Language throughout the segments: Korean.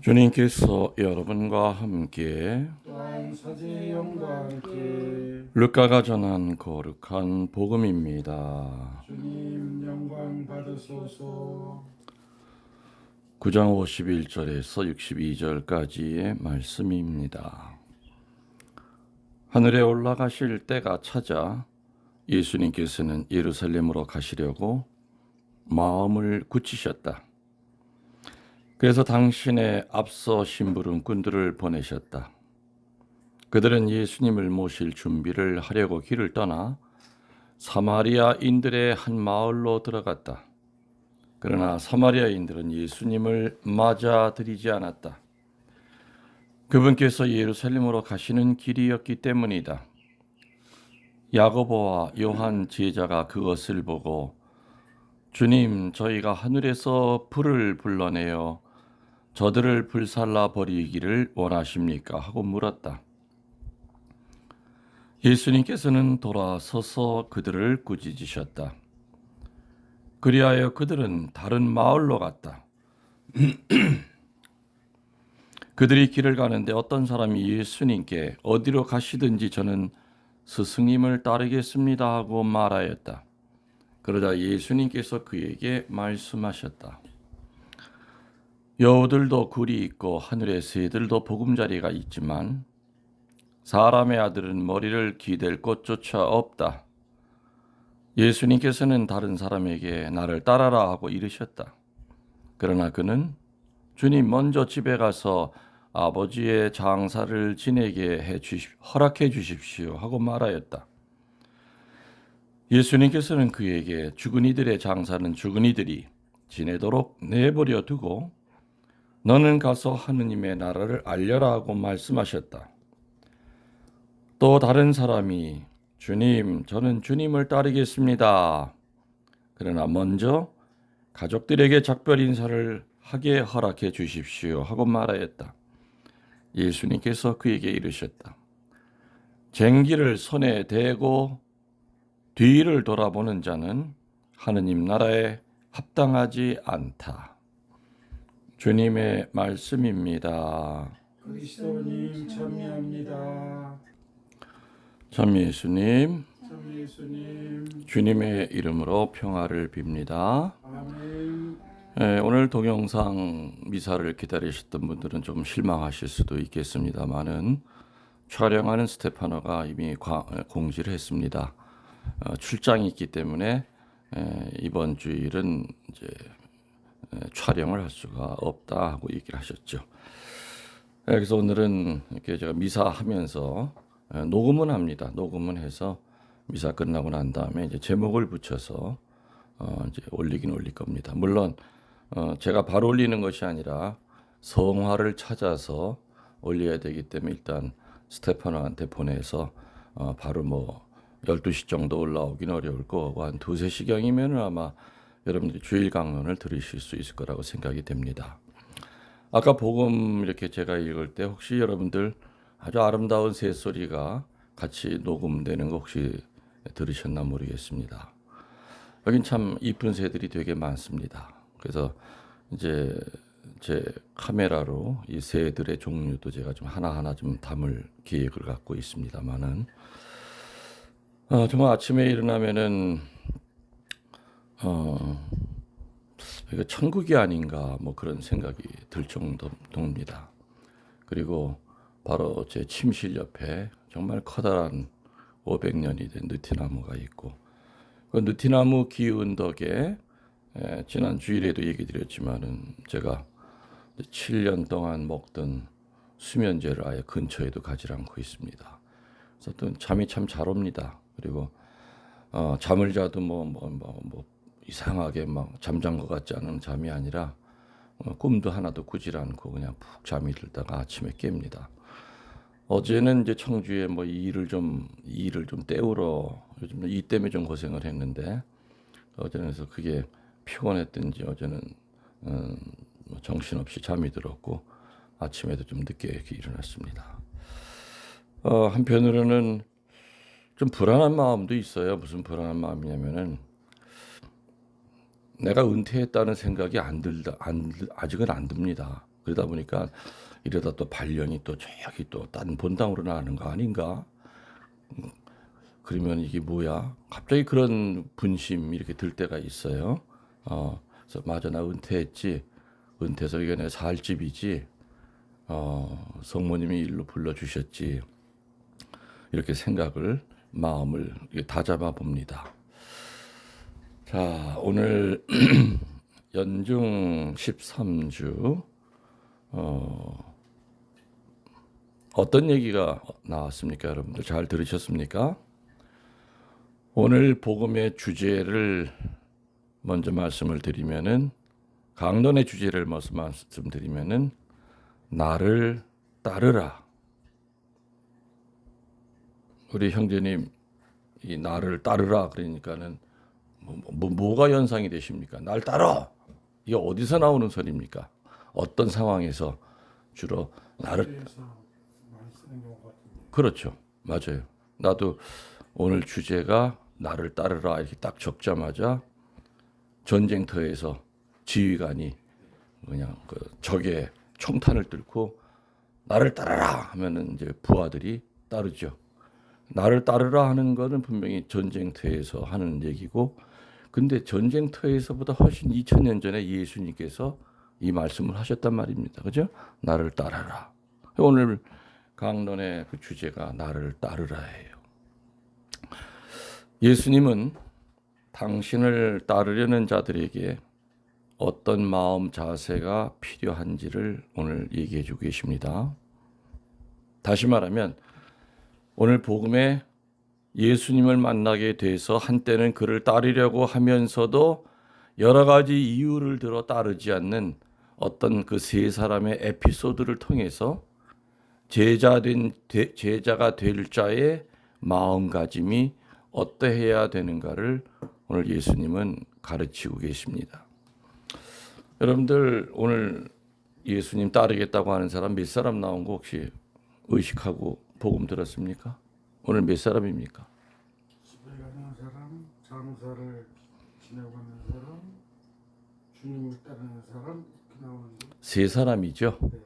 주님께서 여러분과 함께 또한 사제의 영과 함께 루카가 전한 거룩한 복음입니다. 주님 영광 받으소서. 9장 51절에서 62절까지의 말씀입니다. 하늘에 올라가실 때가 찾아 예수님께서는 예루살렘으로 가시려고 마음을 굳히셨다. 그래서 당신의 앞서 심부름꾼들을 보내셨다. 그들은 예수님을 모실 준비를 하려고 길을 떠나 사마리아인들의 한 마을로 들어갔다. 그러나 사마리아인들은 예수님을 맞아들이지 않았다. 그분께서 예루살렘으로 가시는 길이었기 때문이다. 야고보와 요한 제자가 그것을 보고 주님, 저희가 하늘에서 불을 불러내어 저들을 불살라 버리기를 원하십니까? 하고 물었다. 예수님께서는 돌아서서 그들을 꾸짖으셨다. 그리하여 그들은 다른 마을로 갔다. 그들이 길을 가는데 어떤 사람이 예수님께 어디로 가시든지 저는 스승님을 따르겠습니다 하고 말하였다. 그러자 예수님께서 그에게 말씀하셨다. 여우들도 굴이 있고 하늘의 새들도 보금자리가 있지만 사람의 아들은 머리를 기댈 곳조차 없다. 예수님께서는 다른 사람에게 나를 따라라 하고 이르셨다. 그러나 그는 주님 먼저 집에 가서 아버지의 장사를 지내게 허락해 주십시오 하고 말하였다. 예수님께서는 그에게 죽은 이들의 장사는 죽은 이들이 지내도록 내버려 두고 너는 가서 하느님의 나라를 알려라 하고 말씀하셨다. 또 다른 사람이 주님, 저는 주님을 따르겠습니다. 그러나 먼저 가족들에게 작별 인사를 하게 허락해 주십시오 하고 말하였다. 예수님께서 그에게 이르셨다. 쟁기를 손에 대고 뒤를 돌아보는 자는 하느님 나라에 합당하지 않다. 주님의 말씀입니다. 그리스도님 참여합니다. 참 예수님, 참 예수님. 주님의 이름으로 평화를 빕니다. 아멘. 오늘 동영상 미사를 기다리셨던 분들은 좀 실망하실 수도 있겠습니다만은 촬영하는 스테파노가 이미 공지를 했습니다. 출장이 있기 때문에 이번 주일은 이제 촬영을 할 수가 없다 하고 얘기를 하셨죠. 그래서 오늘은 이렇게 제가 미사하면서 녹음은 합니다. 녹음은 해서 미사 끝나고 난 다음에 이제 제목을 붙여서 이제 올리긴 올릴 겁니다. 물론 제가 바로 올리는 것이 아니라 성화를 찾아서 올려야 되기 때문에 일단 스테파노한테 보내서 바로 뭐 12시 정도 올라오긴 어려울 거고 한 2, 3시경이면 아마 여러분들이 주일 강론을 들으실 수 있을 거라고 생각이 됩니다. 아까 복음 이렇게 제가 읽을 때 혹시 여러분들 아주 아름다운 새소리가 같이 녹음되는 거 혹시 들으셨나 모르겠습니다. 여긴 참 이쁜 새들이 되게 많습니다. 그래서 이제 제 카메라로 이 새들의 종류도 제가 좀 하나하나 좀 담을 계획을 갖고 있습니다만은 정말 아침에 일어나면은 이거 천국이 아닌가 뭐 그런 생각이 들 정도입니다. 그리고 바로 제 침실 옆에 정말 커다란 500년이 된 느티나무가 있고 그 느티나무 기운 덕에 지난 주일에도 얘기 드렸지만은 제가 7년 동안 먹던 수면제를 아예 근처에도 가지 않고 있습니다. 그래서 또 잠이 참 잘 옵니다. 그리고 잠을 자도 뭐 이상하게 막 잠잔 것 같지 않은 잠이 아니라 꿈도 하나도 꾸질 않고 그냥 푹 잠이 들다가 아침에 깹니다. 어제는 이제 청주에 뭐 일을 좀 때우러 요즘 이 때문에 좀 고생을 했는데 어제는 그래서 그게 피곤했든지 어제는 뭐 정신없이 잠이 들었고 아침에도 좀 늦게 이렇게 일어났습니다. 한편으로는 좀 불안한 마음도 있어요. 무슨 불안한 마음이냐면은 내가 은퇴했다는 생각이 아직은 안 듭니다. 그러다 보니까 이러다 또 발령이 또 저기 또 딴 본당으로 나가는 거 아닌가? 그러면 이게 뭐야? 갑자기 그런 분심 이렇게 들 때가 있어요. 그래서 맞아, 나 은퇴했지. 은퇴해서 이게 내 살 집이지. 성모님이 일로 불러주셨지. 이렇게 생각을, 마음을 다잡아 봅니다. 자, 오늘 연중 13주 어떤 얘기가 나왔습니까? 여러분들 잘 들으셨습니까? 오늘 복음의 주제를 먼저 말씀을 드리면은, 강론의 주제를 먼저 말씀드리면은, 나를 따르라. 우리 형제님, 이 나를 따르라 그러니까는 뭐가 연상이 되십니까? 날 따라. 이게 어디서 나오는 소리입니까? 어떤 상황에서 주로 나를 교회에서 많이 쓰는 경우 같은데. 그렇죠. 맞아요. 나도 오늘 주제가 나를 따르라 이렇게 딱 적자마자 전쟁터에서 지휘관이 그냥 그 적의 총탄을 뚫고 나를 따르라 하면은 이제 부하들이 따르죠. 나를 따르라 하는 거는 분명히 전쟁터에서 하는 얘기고, 근데 전쟁터에서보다 훨씬 2000년 전에 예수님께서 이 말씀을 하셨단 말입니다. 그죠? 나를 따르라. 오늘 강론의 그 주제가 나를 따르라예요. 예수님은 당신을 따르려는 자들에게 어떤 마음 자세가 필요한지를 오늘 얘기해 주고 계십니다. 다시 말하면 오늘 복음에 예수님을 만나게 돼서 한때는 그를 따르려고 하면서도 여러 가지 이유를 들어 따르지 않는 어떤 그 세 사람의 에피소드를 통해서 제자가 될 자의 마음가짐이 어떠해야 되는가를 오늘 예수님은 가르치고 계십니다. 여러분들 오늘 예수님 따르겠다고 하는 사람 몇 사람 나온 거 혹시 의식하고 복음 들었습니까? 오늘 몇 사람입니까? 집에 가는 사람, 장사를 지내고 가는 사람, 주님을 따르는 사람 이렇게 나오는데. 세 사람이죠. 네.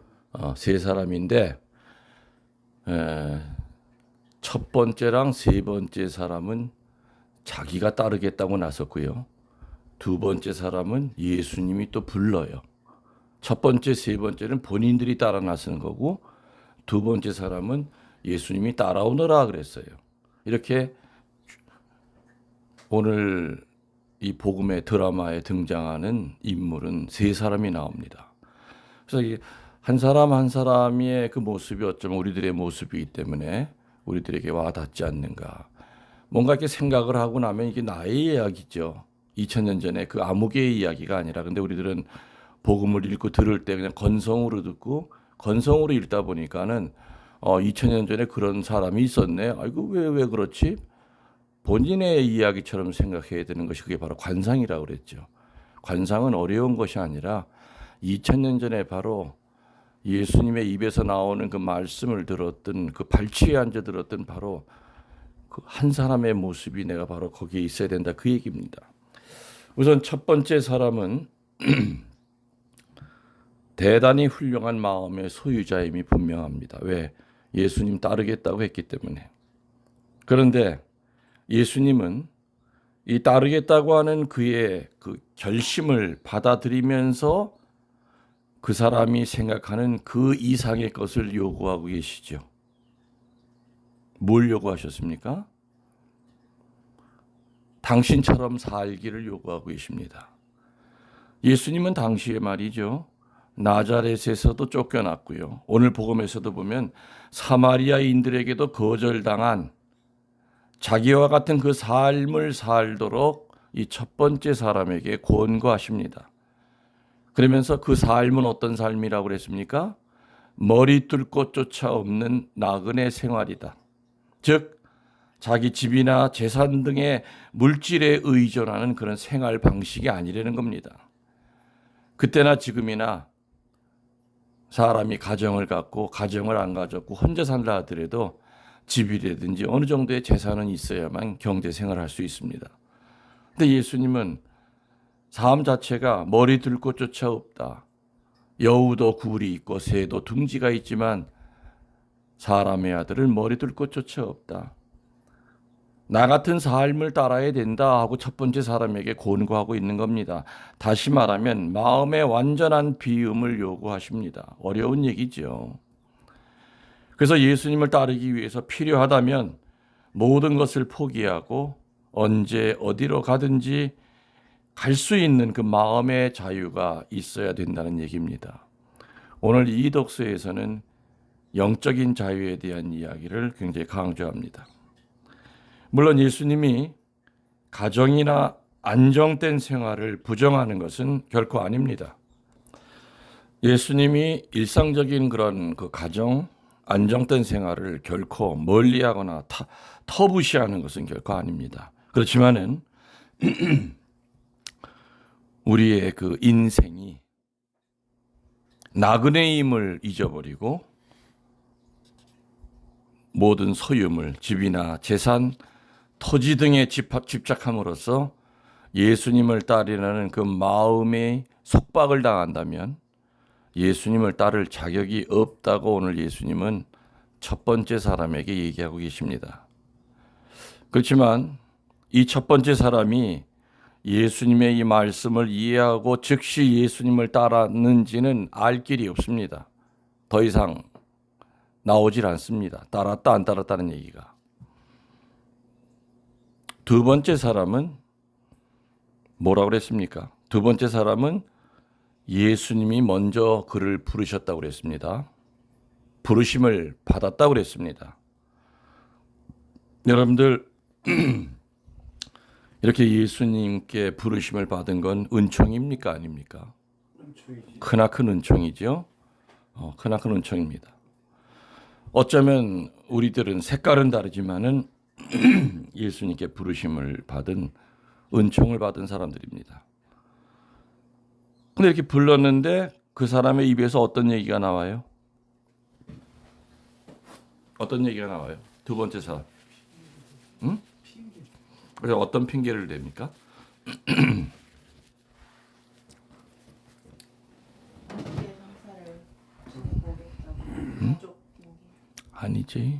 세 사람인데 첫 번째랑 세 번째 사람은 자기가 따르겠다고 나섰고요. 두 번째 사람은 예수님이 또 불러요. 첫 번째, 세 번째는 본인들이 따라 나서는 거고, 두 번째 사람은 예수님이 따라오너라 그랬어요. 이렇게 오늘 이 복음의 드라마에 등장하는 인물은 세 사람이 나옵니다. 그래서 한 사람 한 사람의 그 모습이 어쩌면 우리들의 모습이기 때문에 우리들에게 와닿지 않는가. 뭔가 이렇게 생각을 하고 나면 이게 나의 이야기죠. 2000년 전에 그 아무개의 이야기가 아니라, 근데 우리들은 복음을 읽고 들을 때 그냥 건성으로 듣고 건성으로 읽다 보니까는 2000년 전에 그런 사람이 있었네. 아이고 왜 그렇지? 본인의 이야기처럼 생각해야 되는 것이 그게 바로 관상이라고 그랬죠. 관상은 어려운 것이 아니라 2000년 전에 바로 예수님의 입에서 나오는 그 말씀을 들었던 그 발치에 앉아 들었던 바로 그 한 사람의 모습이 내가 바로 거기에 있어야 된다 그 얘기입니다. 우선 첫 번째 사람은 대단히 훌륭한 마음의 소유자임이 분명합니다. 왜? 예수님 따르겠다고 했기 때문에. 그런데 예수님은 이 따르겠다고 하는 그의 그 결심을 받아들이면서 그 사람이 생각하는 그 이상의 것을 요구하고 계시죠. 뭘 요구하셨습니까? 당신처럼 살기를 요구하고 계십니다. 예수님은 당시에 말이죠. 나자렛에서도 쫓겨났고요. 오늘 복음에서도 보면 사마리아인들에게도 거절당한 자기와 같은 그 삶을 살도록 이 첫 번째 사람에게 권고하십니다. 그러면서 그 삶은 어떤 삶이라고 그랬습니까? 머리 뚫 곳조차 없는 나그네 생활이다. 즉 자기 집이나 재산 등의 물질에 의존하는 그런 생활 방식이 아니라는 겁니다. 그때나 지금이나 사람이 가정을 갖고 가정을 안 가졌고 혼자 살라 하더라도 집이라든지 어느 정도의 재산은 있어야만 경제 생활을 할 수 있습니다. 근데 예수님은 삶 자체가 머리 들 곳조차 없다. 여우도 굴이 있고 새도 둥지가 있지만 사람의 아들은 머리 둘 곳조차 없다. 나 같은 삶을 따라야 된다 하고 첫 번째 사람에게 권고하고 있는 겁니다. 다시 말하면 마음의 완전한 비움을 요구하십니다. 어려운 얘기죠. 그래서 예수님을 따르기 위해서 필요하다면 모든 것을 포기하고 언제 어디로 가든지 갈 수 있는 그 마음의 자유가 있어야 된다는 얘기입니다. 오늘 이 독서에서는 영적인 자유에 대한 이야기를 굉장히 강조합니다. 물론 예수님이 가정이나 안정된 생활을 부정하는 것은 결코 아닙니다. 예수님이 일상적인 그런 그 가정, 안정된 생활을 결코 멀리하거나 터부시하는 것은 결코 아닙니다. 그렇지만은 우리의 그 인생이 나그네임을 잊어버리고 모든 소유물, 집이나 재산, 토지 등에 집착함으로써 예수님을 따르려는 그 마음의 속박을 당한다면 예수님을 따를 자격이 없다고 오늘 예수님은 첫 번째 사람에게 얘기하고 계십니다. 그렇지만 이 첫 번째 사람이 예수님의 이 말씀을 이해하고 즉시 예수님을 따랐는지는 알 길이 없습니다. 더 이상 나오질 않습니다. 따랐다 안 따랐다는 얘기가. 두 번째 사람은 뭐라고 그랬습니까? 두 번째 사람은 예수님이 먼저 그를 부르셨다고 그랬습니다. 부르심을 받았다고 그랬습니다. 여러분들 이렇게 예수님께 부르심을 받은 건 은총입니까? 아닙니까? 은총이지. 크나큰 은총이죠. 크나큰 은총입니다. 어쩌면 우리들은 색깔은 다르지만은 예수님께 부르심을 받은 은총을 받은 사람들입니다. 근데 이렇게 불렀는데 그 사람의 입에서 어떤 얘기가 나와요? 어떤 얘기가 나와요? 두 번째 사람. 응? 그래서 어떤 핑계를 댑니까? 아니지.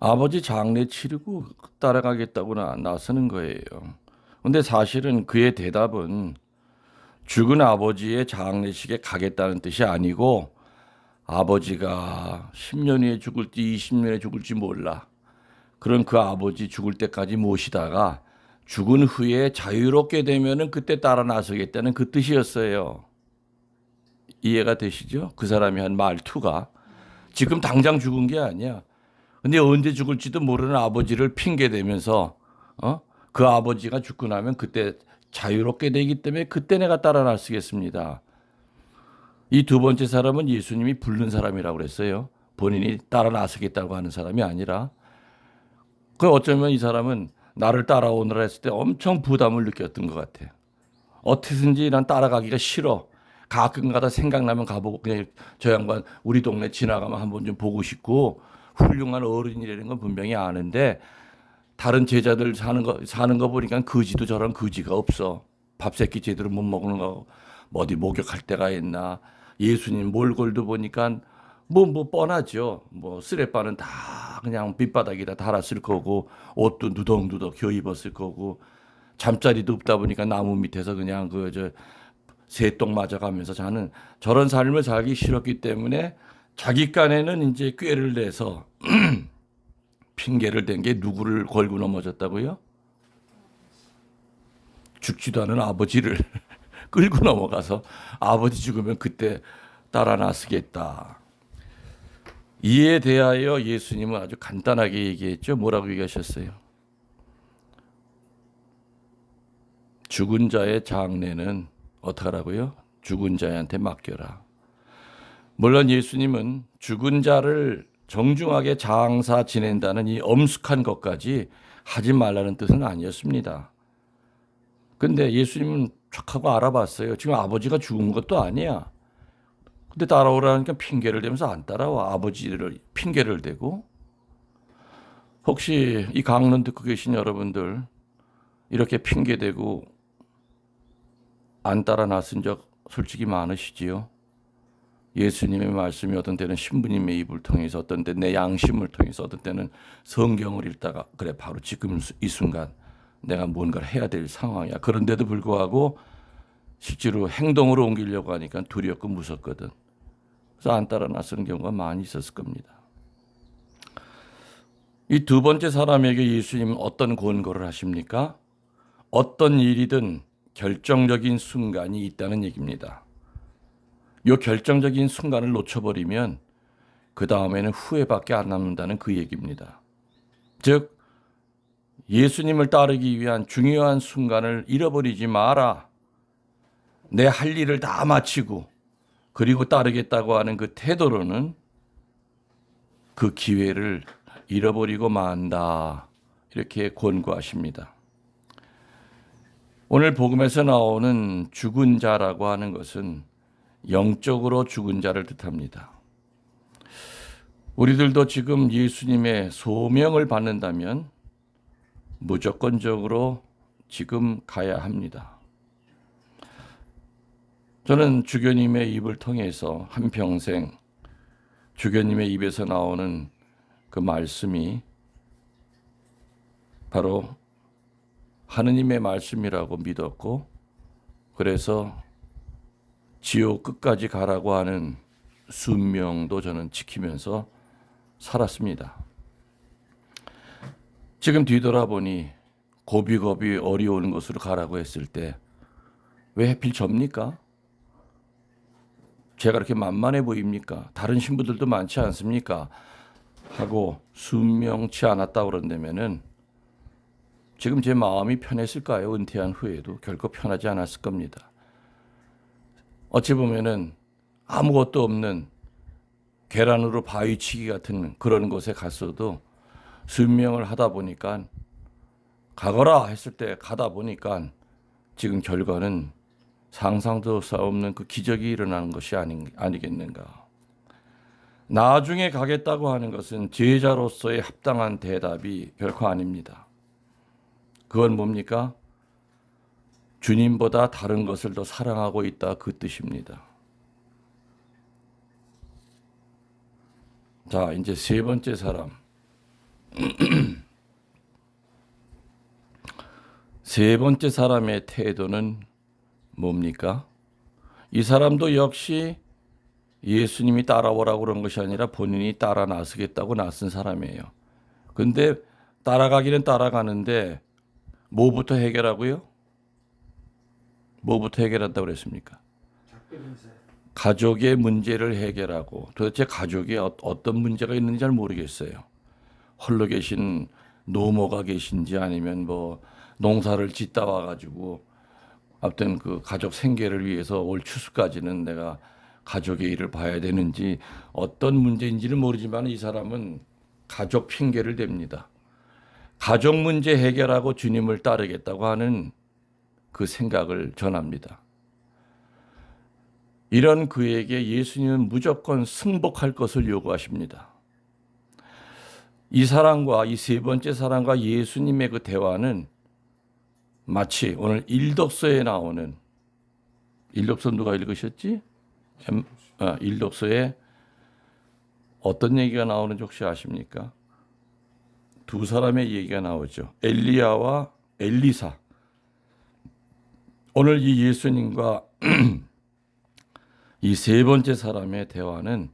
아버지 장례 치르고 따라가겠다고 나서는 거예요. 근데 사실은 그의 대답은 죽은 아버지의 장례식에 가겠다는 뜻이 아니고 아버지가 10년 후에 죽을지 20년에 죽을지 몰라. 그런 그 아버지 죽을 때까지 모시다가 죽은 후에 자유롭게 되면은 그때 따라 나서겠다는 그 뜻이었어요. 이해가 되시죠? 그 사람이 한 말투가. 지금 당장 죽은 게 아니야. 근데 언제 죽을지도 모르는 아버지를 핑계대면서 그 아버지가 죽고 나면 그때 자유롭게 되기 때문에 그때 내가 따라 나서겠습니다. 이 두 번째 사람은 예수님이 부른 사람이라고 그랬어요. 본인이 따라 나서겠다고 하는 사람이 아니라. 그 어쩌면 이 사람은 나를 따라오느라 했을 때 엄청 부담을 느꼈던 것 같아. 어떻게든지 난 따라가기가 싫어. 가끔가다 생각나면 가보고 그냥 저 양반 우리 동네 지나가면 한번 좀 보고 싶고 훌륭한 어른이라는 건 분명히 아는데 다른 제자들 사는 거 보니까 거지도 저런 거지가 없어. 밥 새끼 제대로 못 먹는 거 어디 목욕할 때가 있나. 예수님 몰골도 보니까 뭐 뻔하죠. 뭐 쓰레빠는 다 그냥 밑바닥에다 달았을 거고 옷도 누덕누덕 겨 입었을 거고 잠자리도 없다 보니까 나무 밑에서 그냥 새똥 맞아가면서 자는 저런 삶을 살기 싫었기 때문에 자기 깐에는 이제 꾀를 내서 핑계를 댄 게 누구를 걸고 넘어졌다고요? 죽지도 않은 아버지를 끌고 넘어가서 아버지 죽으면 그때 따라 나서겠다. 이에 대하여 예수님은 아주 간단하게 얘기했죠. 뭐라고 얘기하셨어요? 죽은 자의 장례는 어떡하라고요? 죽은 자한테 맡겨라. 물론 예수님은 죽은 자를 정중하게 장사 지낸다는 이 엄숙한 것까지 하지 말라는 뜻은 아니었습니다. 근데 예수님은 척하고 알아봤어요. 지금 아버지가 죽은 것도 아니야. 근데 따라오라니까 핑계를 대면서 안 따라와. 아버지를 핑계를 대고. 혹시 이 강론 듣고 계신 여러분들 이렇게 핑계대고 안 따라 나선 적 솔직히 많으시지요? 예수님의 말씀이 어떤 때는 신부님의 입을 통해서, 어떤 때는 내 양심을 통해서, 어떤 때는 성경을 읽다가 그래 바로 지금 이 순간 내가 뭔가를 해야 될 상황이야. 그런데도 불구하고 실제로 행동으로 옮기려고 하니까 두렵고 무섭거든. 그래서 안 따라 나서는 경우가 많이 있었을 겁니다. 이 두 번째 사람에게 예수님은 어떤 권고를 하십니까? 어떤 일이든 결정적인 순간이 있다는 얘기입니다. 이 결정적인 순간을 놓쳐버리면 그 다음에는 후회밖에 안 남는다는 그 얘기입니다. 즉 예수님을 따르기 위한 중요한 순간을 잃어버리지 마라. 내 할 일을 다 마치고 그리고 따르겠다고 하는 그 태도로는 그 기회를 잃어버리고 만다. 이렇게 권고하십니다. 오늘 복음에서 나오는 죽은 자라고 하는 것은 영적으로 죽은 자를 뜻합니다. 우리들도 지금 예수님의 소명을 받는다면 무조건적으로 지금 가야 합니다. 저는 주교님의 입을 통해서 한평생 주교님의 입에서 나오는 그 말씀이 바로 하느님의 말씀이라고 믿었고, 그래서 지옥 끝까지 가라고 하는 순명도 저는 지키면서 살았습니다. 지금 뒤돌아보니 고비고비 어려운 곳으로 가라고 했을 때 왜 하필 접니까? 제가 그렇게 만만해 보입니까? 다른 신부들도 많지 않습니까? 하고 순명치 않았다 그런다면은 지금 제 마음이 편했을까요? 은퇴한 후에도 결코 편하지 않았을 겁니다. 어찌 보면은 아무것도 없는 계란으로 바위치기 같은 그런 곳에 갔어도 순명을 하다 보니까 가거라 했을 때 가다 보니까 지금 결과는 상상도 할 수 없는 그 기적이 일어나는 것이 아니겠는가. 나중에 가겠다고 하는 것은 제자로서의 합당한 대답이 결코 아닙니다. 그건 뭡니까? 주님보다 다른 것을 더 사랑하고 있다, 그 뜻입니다. 자, 이제 세 번째 사람. 세 번째 사람의 태도는 뭡니까? 이 사람도 역시 예수님이 따라오라고 그런 것이 아니라 본인이 따라 나서겠다고 나선 사람이에요. 근데 따라가기는 따라가는데 뭐부터 해결하고요? 뭐부터 해결한다고 그랬습니까? 가족의 문제를 해결하고, 도대체 가족에 어떤 문제가 있는지 잘 모르겠어요. 홀로 계신 노모가 계신지 아니면 뭐 농사를 짓다 와가지고 아무튼 그 가족 생계를 위해서 올 추수까지는 내가 가족의 일을 봐야 되는지 어떤 문제인지는 모르지만 이 사람은 가족 핑계를 댑니다. 가족 문제 해결하고 주님을 따르겠다고 하는 그 생각을 전합니다. 이런 그에게 예수님은 무조건 승복할 것을 요구하십니다. 이 사람과 이 세 번째 사람과 예수님의 그 대화는 마치 오늘 일독서에 나오는, 일독서 누가 읽으셨지? 일독서에 어떤 얘기가 나오는지 혹시 아십니까? 두 사람의 얘기가 나오죠. 엘리야와 엘리사. 오늘 이 예수님과 이 세 번째 사람의 대화는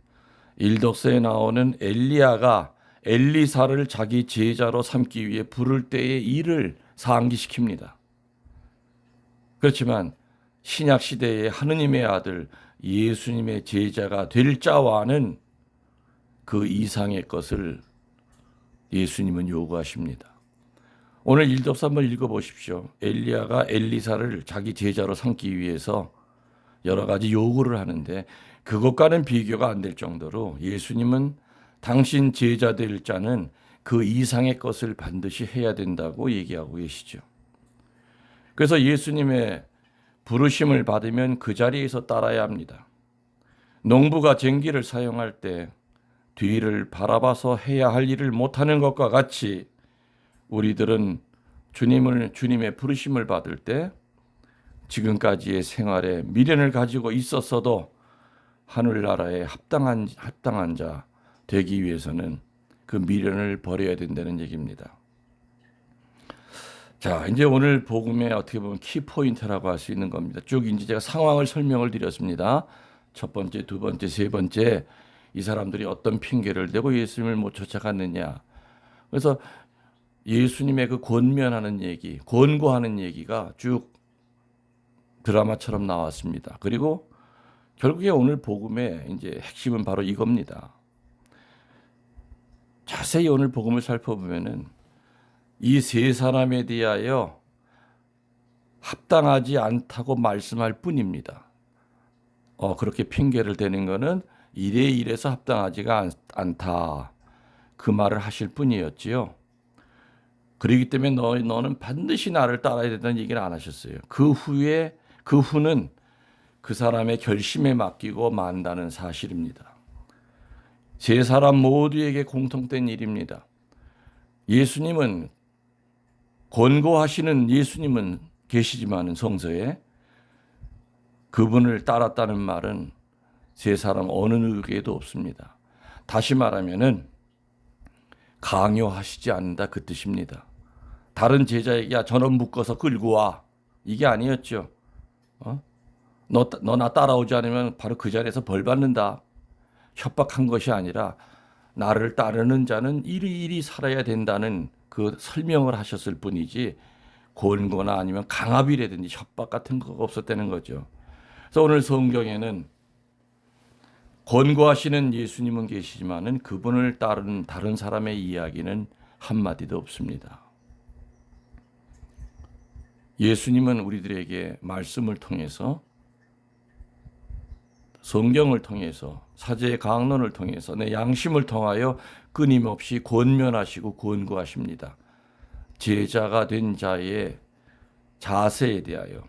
일독서에 나오는 엘리야가 엘리사를 자기 제자로 삼기 위해 부를 때의 일을 상기시킵니다. 그렇지만 신약 시대의 하느님의 아들 예수님의 제자가 될 자와는 그 이상의 것을 예수님은 요구하십니다. 오늘 일독서 한번 읽어보십시오. 엘리야가 엘리사를 자기 제자로 삼기 위해서 여러 가지 요구를 하는데 그것과는 비교가 안 될 정도로 예수님은 당신 제자 될 자는 그 이상의 것을 반드시 해야 된다고 얘기하고 계시죠. 그래서 예수님의 부르심을 받으면 그 자리에서 따라야 합니다. 농부가 쟁기를 사용할 때 뒤를 바라봐서 해야 할 일을 못하는 것과 같이 우리들은 주님의 부르심을 받을 때 지금까지의 생활에 미련을 가지고 있었어도 하늘나라에 합당한 자 되기 위해서는 그 미련을 버려야 된다는 얘기입니다. 자, 이제 오늘 복음의 어떻게 보면 키포인트라고 할 수 있는 겁니다. 쭉 이제 제가 상황을 설명을 드렸습니다. 첫 번째, 두 번째, 세 번째, 이 사람들이 어떤 핑계를 대고 예수님을 못 쫓아갔느냐. 그래서 예수님의 그 권면하는 얘기, 권고하는 얘기가 쭉 드라마처럼 나왔습니다. 그리고 결국에 오늘 복음의 이제 핵심은 바로 이겁니다. 자세히 오늘 복음을 살펴보면은 이 세 사람에 대하여 합당하지 않다고 말씀할 뿐입니다. 그렇게 핑계를 대는 거는 이래서 합당하지가 않다. 그 말을 하실 뿐이었지요. 그렇기 때문에 너는 반드시 나를 따라야 된다는 얘기를 안 하셨어요. 그 후는 그 사람의 결심에 맡기고 만다는 사실입니다. 세 사람 모두에게 공통된 일입니다. 예수님은 권고하시는 예수님은 계시지만은 성서에 그분을 따랐다는 말은 세 사람 어느 누구에게도 없습니다. 다시 말하면은 강요하시지 않는다 그 뜻입니다. 다른 제자에게 야 저놈 묶어서 끌고 와 이게 아니었죠. 너 나 따라오지 않으면 바로 그 자리에서 벌 받는다. 협박한 것이 아니라 나를 따르는 자는 이리 살아야 된다는 그 설명을 하셨을 뿐이지 권고나 아니면 강압이라든지 협박 같은 거가 없었다는 거죠. 그래서 오늘 성경에는 권고하시는 예수님은 계시지만은 그분을 따르는 다른 사람의 이야기는 한마디도 없습니다. 예수님은 우리들에게 말씀을 통해서 성경을 통해서 사제의 강론을 통해서 내 양심을 통하여 끊임없이 권면하시고 권고하십니다. 제자가 된 자의 자세에 대하여.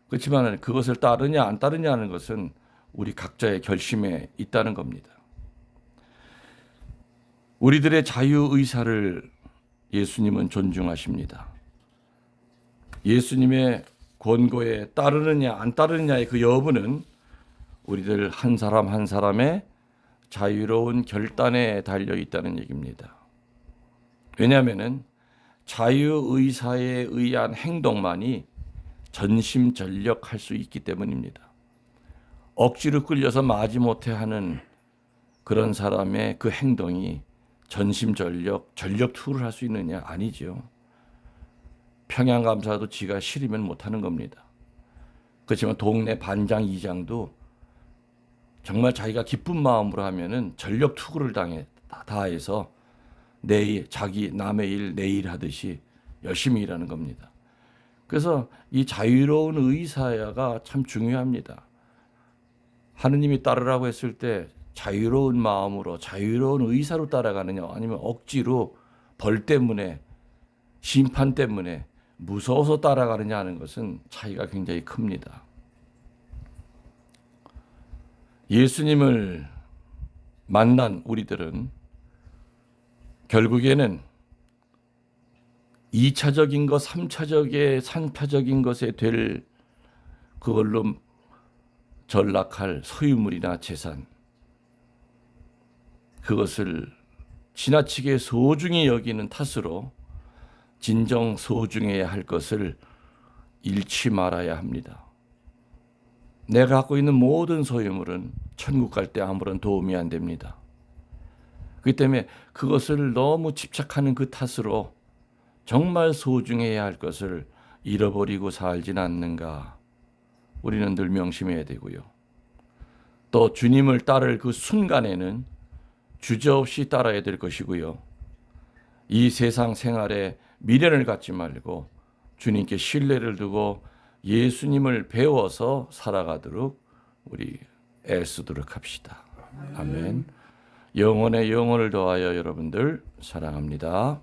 그렇지만 그것을 따르냐 안 따르냐는 것은 우리 각자의 결심에 있다는 겁니다. 우리들의 자유의사를 예수님은 존중하십니다. 예수님의 권고에 따르느냐 안 따르느냐의 그 여부는 우리들 한 사람 한 사람의 자유로운 결단에 달려 있다는 얘기입니다. 왜냐하면 자유의사에 의한 행동만이 전심전력할 수 있기 때문입니다. 억지로 끌려서 마지못해 하는 그런 사람의 그 행동이 전력투를 할 수 있느냐? 아니죠. 평양감사도 지가 싫으면 못하는 겁니다. 그렇지만 동네 반장, 이장도 정말 자기가 기쁜 마음으로 하면은 전력투구를 다해서 남의 일 내일 하듯이 열심히 일하는 겁니다. 그래서 이 자유로운 의사가 참 중요합니다. 하느님이 따르라고 했을 때 자유로운 마음으로 자유로운 의사로 따라가느냐 아니면 억지로 벌 때문에 심판 때문에 무서워서 따라가느냐 하는 것은 차이가 굉장히 큽니다. 예수님을 만난 우리들은 결국에는 2차적인 것, 3차적인 것에 될 그걸로 전락할 소유물이나 재산, 그것을 지나치게 소중히 여기는 탓으로 진정 소중해야 할 것을 잃지 말아야 합니다. 내가 갖고 있는 모든 소유물은 천국 갈 때 아무런 도움이 안 됩니다. 그렇기 때문에 그것을 너무 집착하는 그 탓으로 정말 소중해야 할 것을 잃어버리고 살진 않는가 우리는 늘 명심해야 되고요. 또 주님을 따를 그 순간에는 주저없이 따라야 될 것이고요. 이 세상 생활에 미련을 갖지 말고 주님께 신뢰를 두고 예수님을 배워서 살아가도록 우리 애쓰도록 합시다. 아멘. 영혼의 영혼을 더하여 여러분들 사랑합니다.